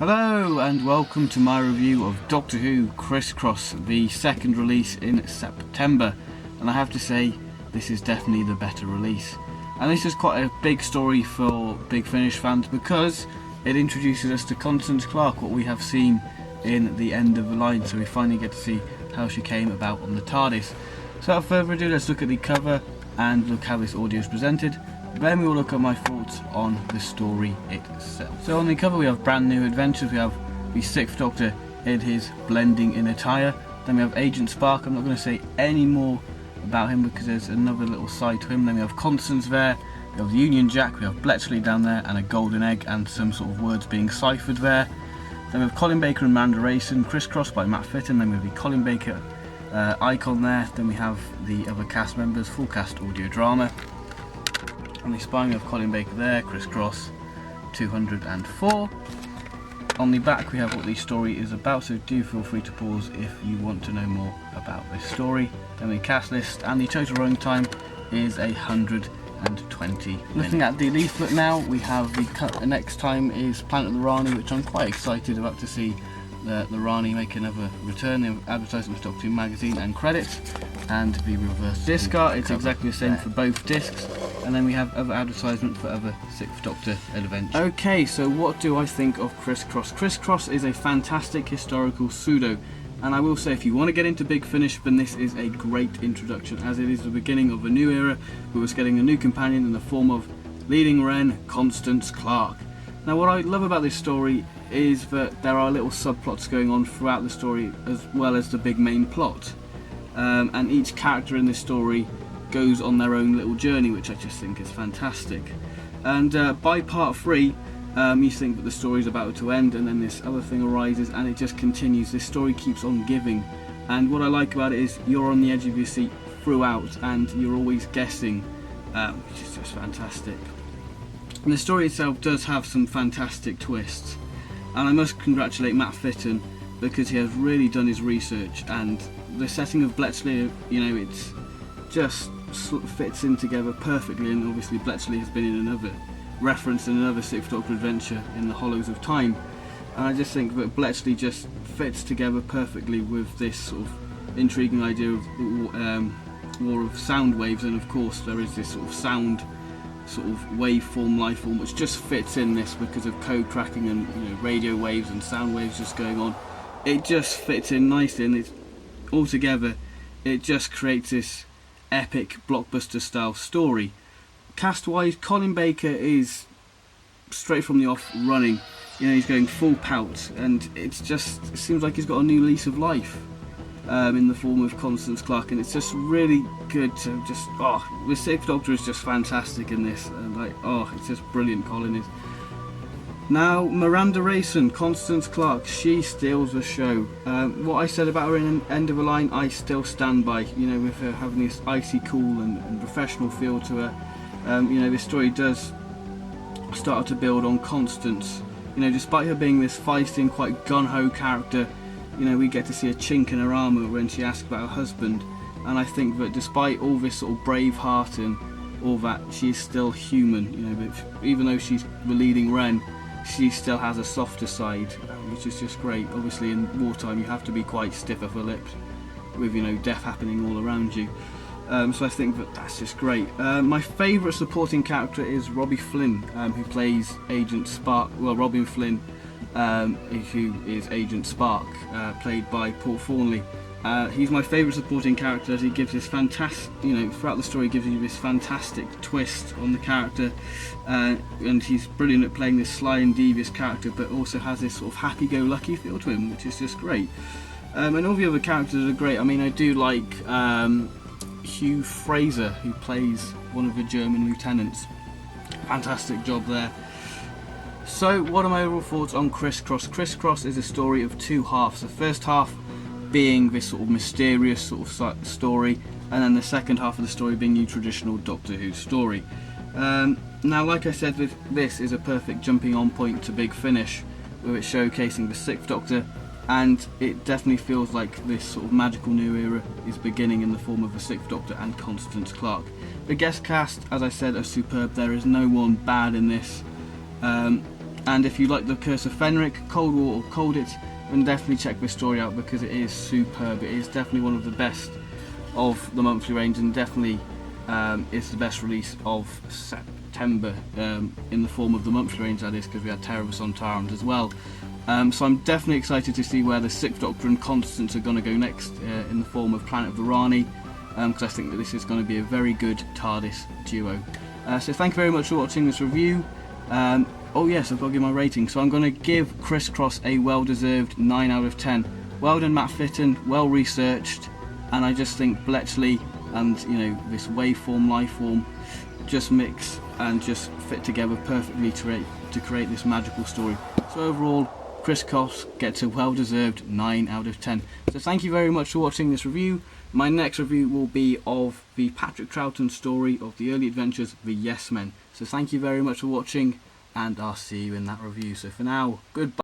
Hello and welcome to my review of Doctor Who Criss, the second release in September, and I have to say this is definitely the better release. And this is quite a big story for Big Finish fans because it introduces us to Constance Clarke, what we have seen in the end of the line, so we finally get to see how she came about on the TARDIS. So without further ado, let's look at the cover and look how this audio is presented. Then we will look at my thoughts on the story itself. So on the cover we have brand new adventures. We have the 6th Doctor in his blending in attire. Then we have Agent Spark. I'm not going to say any more about him because there's another little side to him. Then we have Constance there. We have the Union Jack. We have Bletchley down there and a golden egg and some sort of words being ciphered there. Then we have Colin Baker and Miranda Rayson. Criss by Matt Fitton. Then we have the Colin Baker icon there. Then we have the other cast members, full cast audio drama. On the spine we have Colin Baker there, Criss 204. On the back we have what the story is about, so do feel free to pause if you want to know more about this story. Then the cast list, and the total running time is 120 minutes. Looking at the leaflet now, we have the next time is Planet of the Rani, which I'm quite excited about to see the Rani make another return. The advertisement Doctor Who magazine and credits, and the reverse disc art. It's exactly the same for both discs. And then we have other advertisement for other 6th Doctor adventures. Okay, so what do I think of Criss? Criss is a fantastic historical pseudo, and I will say if you want to get into Big Finish, then this is a great introduction, as it is the beginning of a new era. We was getting a new companion in the form of leading Wren, Constance Clarke. Now what I love about this story is that there are little subplots going on throughout the story as well as the big main plot, and each character in this story goes on their own little journey, which I just think is fantastic. And by part 3 you think that the story is about to end, and then this other thing arises and it just continues. This story keeps on giving, and what I like about it is you're on the edge of your seat throughout and you're always guessing, which is just fantastic. And the story itself does have some fantastic twists, and I must congratulate Matt Fitton because he has really done his research, and the setting of Bletchley, you know, it's just sort of fits in together perfectly. And obviously Bletchley has been in another reference in another 6th Doctor adventure in the Hollows of Time, and I just think that Bletchley just fits together perfectly with this sort of intriguing idea of war of sound waves. And of course there is this sort of sound sort of waveform, lifeform, which just fits in this because of code cracking and, you know, radio waves and sound waves just going on. It just fits in nicely, and it's all together it just creates this epic blockbuster style story. Cast wise, Colin Baker is straight from the off running. You know, he's going full pout, and it seems like he's got a new lease of life in the form of Constance Clarke, and it's just really good to just, the 6th Doctor is just fantastic in this, and it's just brilliant. Colin is. Now, Miranda Rayson, Constance Clarke, she steals the show. What I said about her in End of a Line, I still stand by. You know, with her having this icy cool and professional feel to her. You know, this story does start to build on Constance. You know, despite her being this feisty and quite gun-ho character, you know, we get to see a chink in her armour when she asks about her husband. And I think that despite all this sort of brave heart and all that, she is still human. You know, but even though she's the leading Wren, she still has a softer side, which is just great. Obviously in wartime you have to be quite stiff upper lipped with, you know, death happening all around you. So I think that that's just great. My favourite supporting character is Robbie Flynn, who plays Agent Spark. Well, Robin Flynn, who is Agent Spark, played by Paul Thornley. He's my favourite supporting character, as he gives this fantastic, you know, throughout the story gives you this fantastic twist on the character, and he's brilliant at playing this sly and devious character, but also has this sort of happy-go-lucky feel to him, which is just great. And all the other characters are great. I mean, I do like Hugh Fraser, who plays one of the German lieutenants. Fantastic job there. So, what are my overall thoughts on Criss? Criss is a story of two halves. The first half being this sort of mysterious sort of story, and then the second half of the story being your traditional Doctor Who story. Now, like I said, this is a perfect jumping on point to Big Finish, with it showcasing the 6th Doctor, and it definitely feels like this sort of magical new era is beginning in the form of the 6th Doctor and Constance Clarke. The guest cast, as I said, are superb. There is no one bad in this. And if you like the Curse of Fenric, Cold War or Cold It, then definitely check this story out because it is superb. It is definitely one of the best of the monthly range, and definitely is the best release of September in the form of the monthly range, that is, because we had Terribus on Tyrant as well. So I'm definitely excited to see where the 6th Doctor and Constance are going to go next in the form of Planet of the Rani, because I think that this is going to be a very good TARDIS duo. So thank you very much for watching this review. Oh yes, I've got to give my rating. So I'm going to give Criss Cross a well-deserved 9 out of 10. Well done, Matt Fitton, well researched, and I just think Bletchley and this waveform, lifeform just mix and just fit together perfectly to create this magical story. So overall, Criss Cross gets a well-deserved 9 out of 10. So thank you very much for watching this review. My next review will be of the Patrick Troughton story of the early adventures, The Yes Men. So thank you very much for watching, and I'll see you in that review. So for now, goodbye.